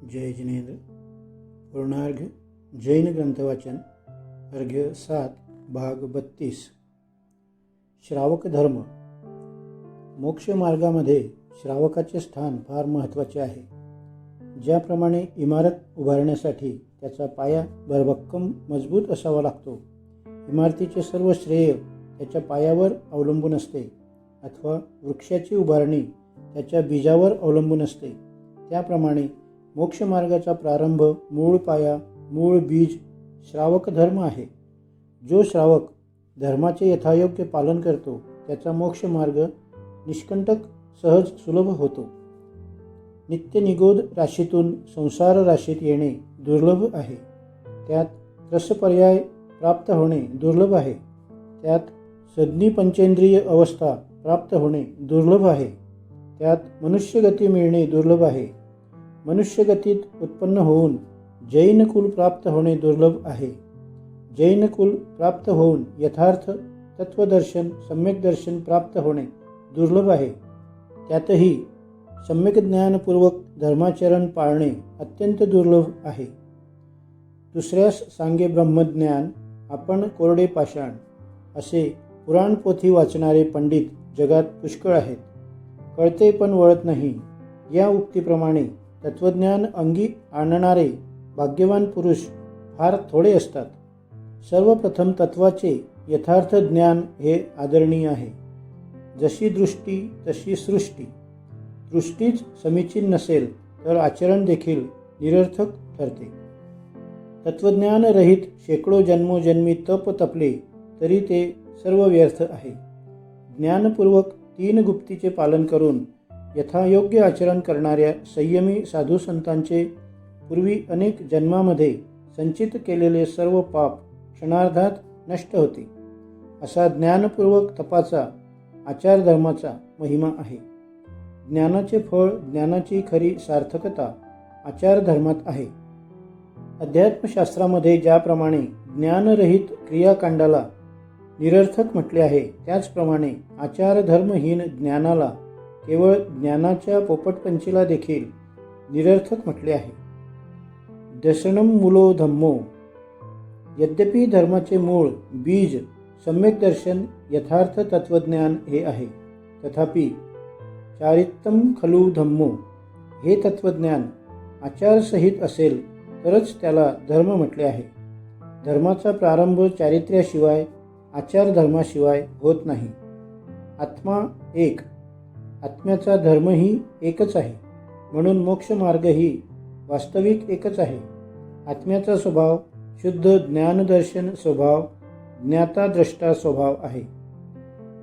जय जिनेन्द्र। पूर्णार्घ्य जैन ग्रंथवाचन अर्घ्य 7 भाग 32। श्रावक धर्म। मोक्ष मार्गामध्ये श्रावकाचे स्थान फार महत्त्वाचे आहे। ज्याप्रमाणे इमारत उभारण्यासाठी त्याचा पाया भरभक्कम मजबूत असावा लागतो, इमारतीचे सर्व श्रेय त्याच्या पायावर अवलंबून असते, अथवा वृक्षाची उभारणी त्याच्या बीजावर अवलंबून असते, त्याप्रमाणे मोक्ष मार्गाचा प्रारंभ, मूळ पाया, मूळ बीज श्रावक धर्म आहे। जो श्रावक धर्माचे यथायोग्य पालन करतो त्याचा मोक्ष मार्ग निष्कंटक, सहज, सुलभ होतो। नित्य निगोद राशीतून संसार राशीत येणे दुर्लभ आहे, त्यात रसपर्याय प्राप्त होणे दुर्लभ आहे, त्यात सद्नी पंचेंद्रिय अवस्था प्राप्त होणे दुर्लभ आहे, त्यात मनुष्यगती मिळणे दुर्लभ आहे, मनुष्यगतीत उत्पन्न होऊन जैन कुल प्राप्त होणे दुर्लभ आहे, जैन कुल प्राप्त होऊन यथार्थ तत्वदर्शन, सम्यक दर्शन प्राप्त होणे दुर्लभ आहे, त्यातही सम्यक ज्ञानपूर्वक धर्माचरण पाळणे अत्यंत दुर्लभ आहे। दुसऱ्यास सांगे ब्रह्मज्ञान, आपण कोरडे पाषाण, असे पुराण पोथी वाचणारे पंडित जगात पुष्कळ आहेत, कळते पण वळत नाही। या उक्तीप्रमाणे तत्वज्ञान अंगी आणणारे भाग्यवान पुरुष फार थोडे असतात। सर्वप्रथम तत्वाचे यथार्थ ज्ञान हे आदरणीय आहे। जशी दृष्टी तशी सृष्टी। दृष्टीच समीचीन नसेल तर आचरण देखील निरर्थक ठरते। तत्वज्ञान रहित शेकडो जन्मोजन्मी तप तपले तरी ते सर्व व्यर्थ आहे। ज्ञानपूर्वक 3 गुप्तीचे पालन करून यथायोग्य आचरण करणाऱ्या संयमी साधू संतांचे पूर्वी अनेक जन्मामध्ये संचित केलेले सर्व पाप क्षणार्धात नष्ट होते। असा ज्ञानपूर्वक तपाचा, आचारधर्माचा महिमा आहे। ज्ञानाचे फळ, ज्ञानाची खरी सार्थकता आचारधर्मात आहे। अध्यात्मशास्त्रामध्ये ज्याप्रमाणे ज्ञानरहित क्रियाकांडाला निरर्थक म्हटले आहे, त्याचप्रमाणे आचारधर्महीन ज्ञानाला केवळ ज्ञानाच्या पोपटपंचीला देखील निरर्थक म्हटले आहे। दशनम मूलो धम्मो। यद्यपि धर्माचे मूळ, बीज, सम्यक दर्शन, यथार्थ तत्वज्ञान हे आहे, तथापि चारित्तम खलु धम्मो, हे तत्वज्ञान आचारसहित असेल तरच त्याला धर्म म्हटले आहे। धर्माचा प्रारंभ चारित्र्याशिवाय, आचारधर्माशिवाय होत नाही। आत्मा एक, आत्म्याचा धर्मही एकच आहे, म्हणून मोक्ष मार्गही वास्तविक एकच आहे। आत्म्याचा स्वभाव शुद्ध ज्ञानदर्शन स्वभाव, ज्ञाता द्रष्टा स्वभाव आहे।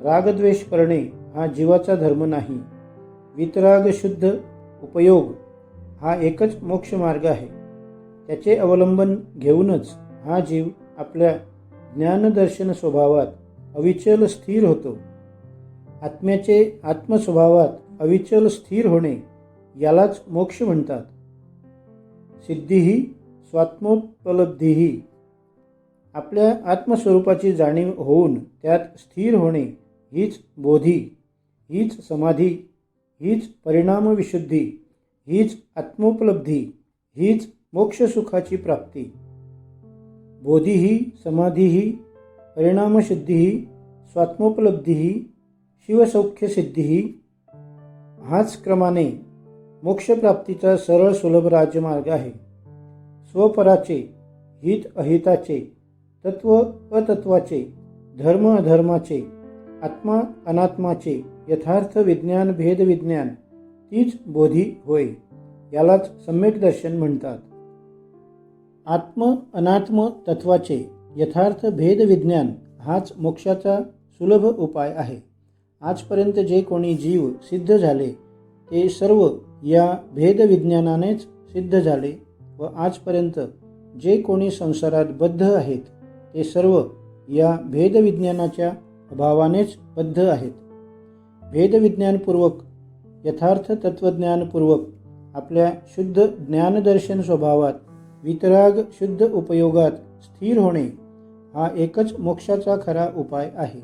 रागद्वेष करणे हा जीवाचा धर्म नाही। वितराग शुद्ध उपयोग हा एकच मोक्ष मार्ग आहे। त्याचे अवलंबन घेऊनच हा जीव आपल्या ज्ञानदर्शन स्वभावात अविचल स्थिर होतो। आत्म्याचे आत्मस्वभावात अविचल स्थिर होणे यालाच मोक्ष म्हणतात। सिद्धीही स्वात्मोपलब्धीही, आपल्या आत्मस्वरूपाची जाणीव होऊन त्यात स्थिर होणे हीच बोधी, हीच समाधी, हीच परिणामविशुद्धी, हीच आत्मोपलब्धी, हीच मोक्षसुखाची प्राप्ती। बोधीही, समाधीही, परिणामशुद्धीही, स्वात्मोपलब्धीही, शिवसौख्यसिद्धीही हाच क्रमाने मोक्षप्राप्तीचा सरळ सुलभ राजमार्ग आहे। स्वपराचे, हित अहिताचे, तत्व अतत्वाचे, धर्म अधर्माचे, आत्मा अनात्माचे यथार्थ विज्ञान, भेद विज्ञान तीच बोधी होय। यालाच सम्यक दर्शन म्हणतात। आत्म अनात्म तत्वाचे यथार्थ भेद विज्ञान हाच मोक्षाचा सुलभ उपाय आहे। आजपर्यंत जे कोणी जीव सिद्ध झाले ते सर्व या भेद विज्ञानानेच सिद्ध झाले, व आजपर्यंत जे कोणी संसारात बद्ध आहेत ते सर्व या भेद विज्ञानाच्या अभावानेच बद्ध आहेत। भेदविज्ञानपूर्वक, यथार्थ तत्वज्ञानपूर्वक आपल्या शुद्ध ज्ञानदर्शन स्वभावात वितराग शुद्ध उपयोगात स्थिर होणे हा एकच मोक्षाचा खरा उपाय आहे।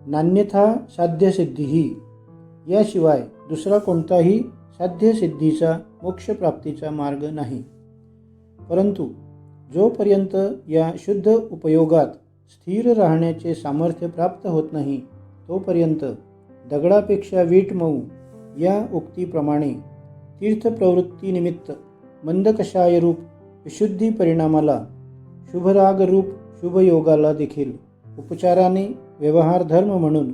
नान्यथा साध्य सिद्धीही, याशिवाय दुसरा कोणताही साध्यसिद्धीचा मोक्षप्राप्तीचा मार्ग नाही. परंतु जोपर्यंत या शुद्ध उपयोगात स्थिर राहण्याचे सामर्थ्य प्राप्त होत नाही तोपर्यंत दगडापेक्षा वीट मऊ या उक्तीप्रमाणे तीर्थप्रवृत्तीनिमित्त मंदकषायरूप विशुद्धी परिणामाला शुभरागरूप शुभयोगाला देखील उपचाराने व्यवहार धर्म म्हणून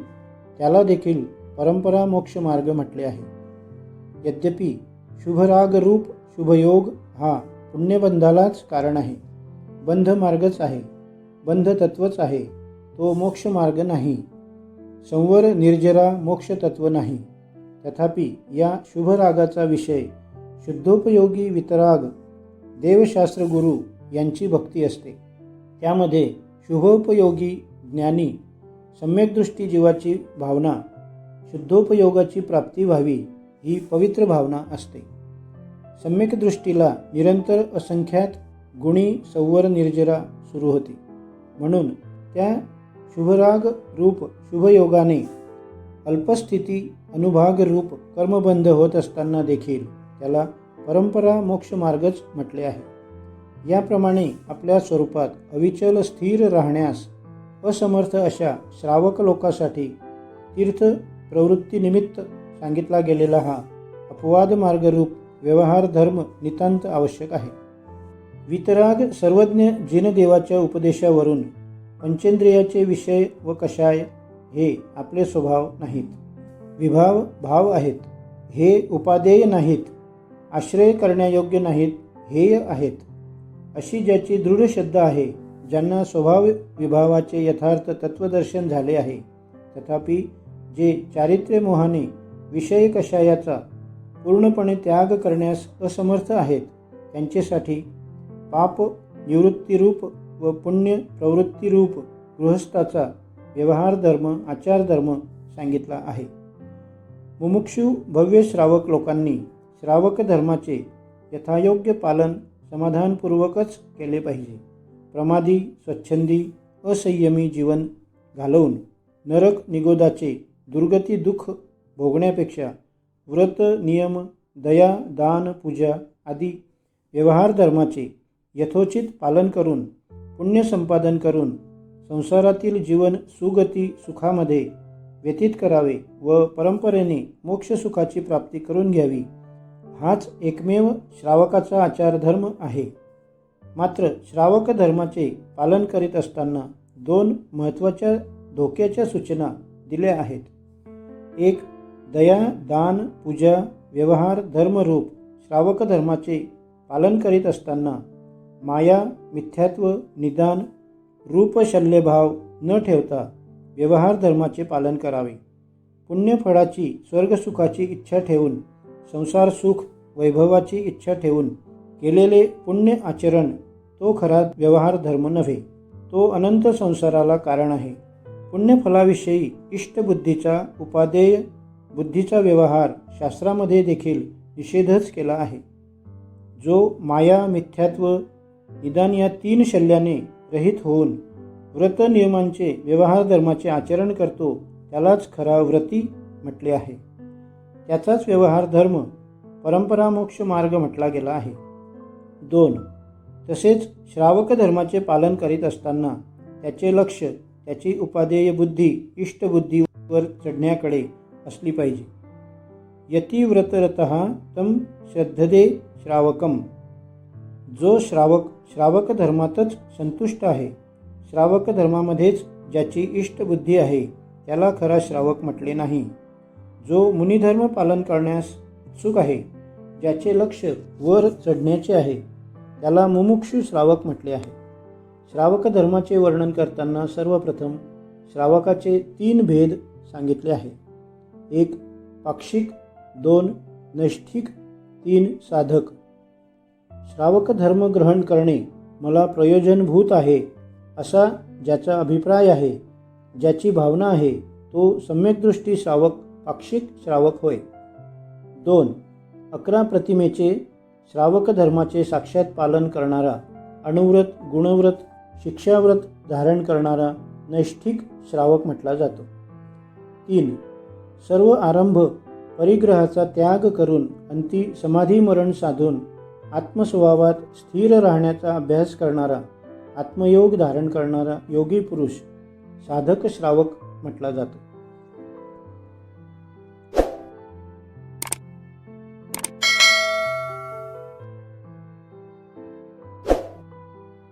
त्याला देखील परंपरा मोक्ष मार्ग म्हटले आहे. यद्यपि शुभरागरूप शुभयोग हा पुण्यबंधालाच कारण आहे, बंध मार्गच आहे, बंध तत्वच आहे, तो मोक्ष मार्ग नाही. संवर निर्जरा मोक्ष तत्व नाही. तथापि या शुभरागाचा विषय शुद्धोपयोगी वितराग देवशास्त्र गुरु यांची भक्ती असते. त्यामध्ये शुभोपयोगी ज्ञानी सम्यकदृष्टी जीवाची भावना शुद्धोपयोगाची प्राप्ती व्हावी ही पवित्र भावना असते. सम्यकदृष्टीला निरंतर असंख्यात गुणी संवर निर्जरा सुरू होते. म्हणून त्या शुभराग रूप शुभयोगाने अल्पस्थिती अनुभाग रूप कर्मबंध होत असताना देखील त्याला परंपरा मोक्ष मार्गच म्हटले आहे. याप्रमाणे आपल्या स्वरूपात अविचल स्थिर राहण्यास असमर्थ अशा श्रावक लोकांसाठी तीर्थ प्रवृत्तीनिमित्त सांगितला गेलेला हा अपवाद मार्गरूप व्यवहार धर्म नितांत आवश्यक आहे. वितराग सर्वज्ञ जिनदेवाच्या उपदेशावरून पंचेंद्रियाचे विषय व कषाय हे आपले स्वभाव नाहीत, विभाव भाव आहेत, हे उपादेय नाहीत, आश्रय करण्यायोग्य नाहीत, हेय आहेत, अशी ज्याची दृढ श्रद्धा आहे, ज्यांना स्वभाव विभावाचे यथार्थ तत्वदर्शन झाले आहे, तथापि जे चारित्र्य मोहाने विषय कषायाचा पूर्णपणे त्याग करण्यास असमर्थ आहेत, त्यांच्यासाठी पाप निवृत्तीरूप व पुण्य प्रवृत्तीरूप गृहस्थाचा व्यवहार धर्म आचार धर्म सांगितला आहे. मुमुक्षु भव्य श्रावक लोकांनी श्रावक धर्माचे यथायोग्य पालन समाधानपूर्वकच केले पाहिजे. प्रमादी स्वच्छंदी असंयमी जीवन घालवून नरक निगोदाचे दुर्गती दुःख भोगण्यापेक्षा व्रत नियम दया दान पूजा आदी व्यवहार धर्माचे यथोचित पालन करून पुण्य संपादन करून संसारातील जीवन सुगती सुखामध्ये व्यतीत करावे व परंपरेने मोक्षसुखाची प्राप्ती करून घ्यावी, हाच एकमेव श्रावकाचा आचार धर्म आहे. मात्र श्रावक धर्माचे पालन करीत असताना दोन महत्त्वाच्या धोक्याच्या सूचना दिल्या आहेत. एक, दया दान पूजा व्यवहार धर्मरूप श्रावक धर्माचे पालन करीत असताना माया मिथ्यात्व निदान रूप शल्यभाव न ठेवता व्यवहार धर्माचे पालन करावे. पुण्यफळाची स्वर्गसुखाची इच्छा ठेवून संसार सुख वैभवाची इच्छा ठेवून केलेले पुण्य आचरण तो खरा व्यवहार धर्म नव्हे, तो अनंत संसाराला कारण आहे. पुण्यफलाविषयी इष्टबुद्धीचा उपादेय बुद्धीचा व्यवहार शास्त्रामध्ये देखील निषेधच केला आहे. जो माया मिथ्यात्व निदान या तीन शल्याने रहित होऊन व्रत नियमांचे व्यवहार धर्माचे आचरण करतो त्यालाच खरा व्रती म्हटले आहे. त्याचाच व्यवहार धर्म परंपरा मोक्ष मार्ग म्हटला गेला आहे. 2. तसेच श्रावक धर्माचे पालन करीत असताना त्याचे लक्ष त्याची उपादेय बुद्धी इष्टबुद्धीवर चढण्याकडे असली पाहिजे. यतिव्रतरतः तम श्रद्धदे श्रावकम. जो श्रावक धर्मातच संतुष्ट आहे, श्रावक धर्मामध्येच ज्याची इष्टबुद्धी आहे, त्याला खरा श्रावक म्हटले नाही. जो मुनिधर्म पालन करण्यास उत्सुक आहे, ज्याचे लक्ष वर चढण्याचे आहे, त्याला मुमुक्षु श्रावक म्हटले आहे. श्रावक धर्माचे वर्णन करताना सर्वप्रथम श्रावकाचे 3 भेद सांगितले आहे. 1. पाक्षिक, 2. नैष्ठिक, 3. साधक. श्रावक धर्म ग्रहण करणे मला प्रयोजनभूत आहे असा ज्याचा अभिप्राय आहे, ज्याची भावना आहे, तो सम्यकदृष्टी श्रावक पाक्षिक श्रावक होय. 2. 11 प्रतिमेचे श्रावक धर्माचे साक्षात पालन करणारा, अणुव्रत गुणव्रत शिक्षाव्रत धारण करणारा नैष्ठिक श्रावक म्हटला जातो. 3. सर्व आरंभ परिग्रहाचा त्याग करून अंती समाधी मरण साधून आत्मस्वभावात स्थिर राहण्याचा अभ्यास करणारा, आत्मयोग धारण करणारा योगी पुरुष साधक श्रावक म्हटला जातो.